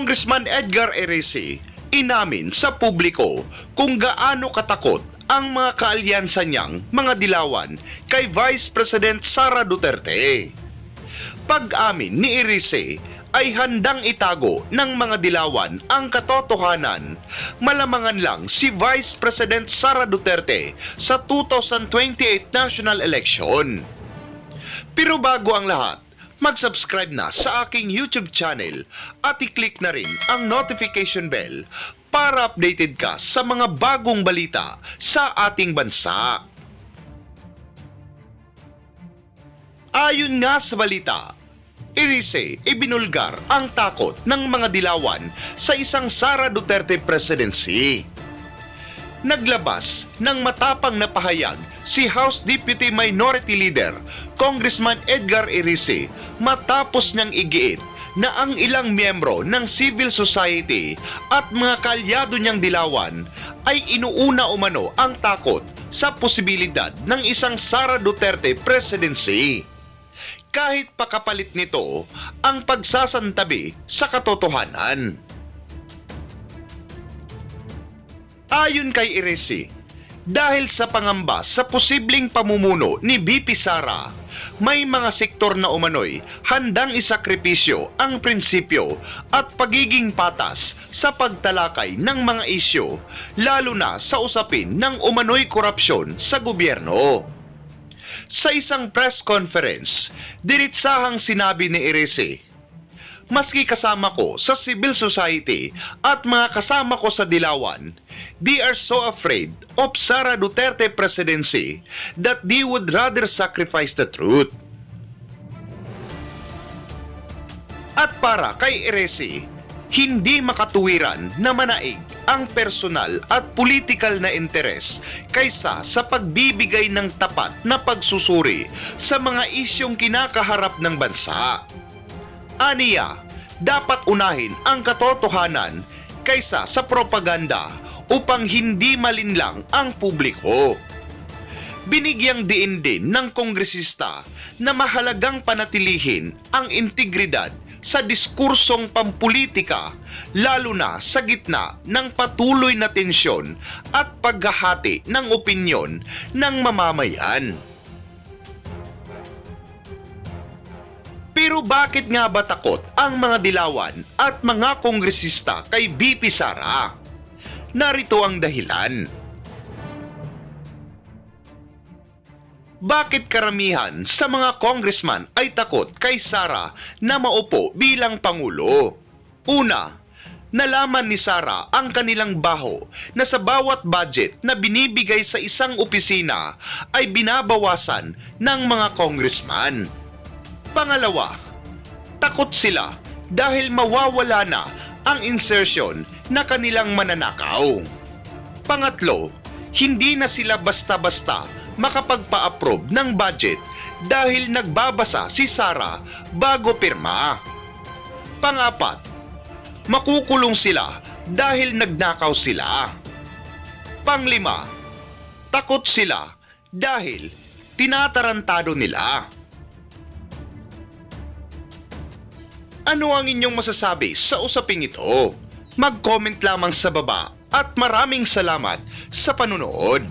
Congressman Edgar Eresi inamin sa publiko kung gaano katakot ang mga kaalyansa niyang mga dilawan kay Vice President Sara Duterte. Pag-amin ni Eresi ay handang itago ng mga dilawan ang katotohanan, malamangan lang si Vice President Sara Duterte sa 2028 national election. Pero bago ang lahat, mag-subscribe na sa aking YouTube channel at i-click na rin ang notification bell para updated ka sa mga bagong balita sa ating bansa. Ayon nga sa balita, Eresi ibinulgar ang takot ng mga dilawan sa isang Sara Duterte presidency. Naglabas ng matapang na pahayag si House Deputy Minority Leader Congressman Edgar Eresi matapos niyang igiit na ang ilang miyembro ng civil society at mga kalyado niyang dilawan ay inuuna umano ang takot sa posibilidad ng isang Sara Duterte presidency. Kahit pakapalit nito ang pagsasantabi sa katotohanan. Ayon kay Eresi, dahil sa pangamba sa posibleng pamumuno ni VP Sara, may mga sektor na umano'y handang isakripisyo ang prinsipyo at pagiging patas sa pagtalakay ng mga isyu, lalo na sa usapin ng umano'y korupsyon sa gobyerno. Sa isang press conference, diritsahang sinabi ni Eresi, "Maski kasama ko sa civil society at mga kasama ko sa dilawan, they are so afraid of Sara Duterte presidency that they would rather sacrifice the truth." At para kay Eresi, hindi makatuwiran na manaig ang personal at political na interes kaysa sa pagbibigay ng tapat na pagsusuri sa mga isyong kinakaharap ng bansa. Aniya, dapat unahin ang katotohanan kaysa sa propaganda upang hindi malinlang ang publiko. Binigyang diin din ng kongresista na mahalagang panatilihin ang integridad sa diskursong pampulitika, lalo na sa gitna ng patuloy na tensyon at paghahati ng opinyon ng mamamayan. Pero bakit nga ba takot ang mga dilawan at mga kongresista kay VP Sara? Narito ang dahilan. Bakit karamihan sa mga congressman ay takot kay Sara na maupo bilang Pangulo? Una, nalaman ni Sara ang kanilang baho na sa bawat budget na binibigay sa isang opisina ay binabawasan ng mga congressman. Pangalawa, takot sila dahil mawawala na ang insertion na kanilang mananakaw. Pangatlo, hindi na sila basta-basta makapagpa-approve ng budget dahil nagbabasa si Sara bago pirma. Pangapat, makukulong sila dahil nagnakaw sila. Panglima, takot sila dahil tinatarantado nila. Ano ang inyong masasabi sa usaping ito? Mag-comment lamang sa baba at maraming salamat sa panunood.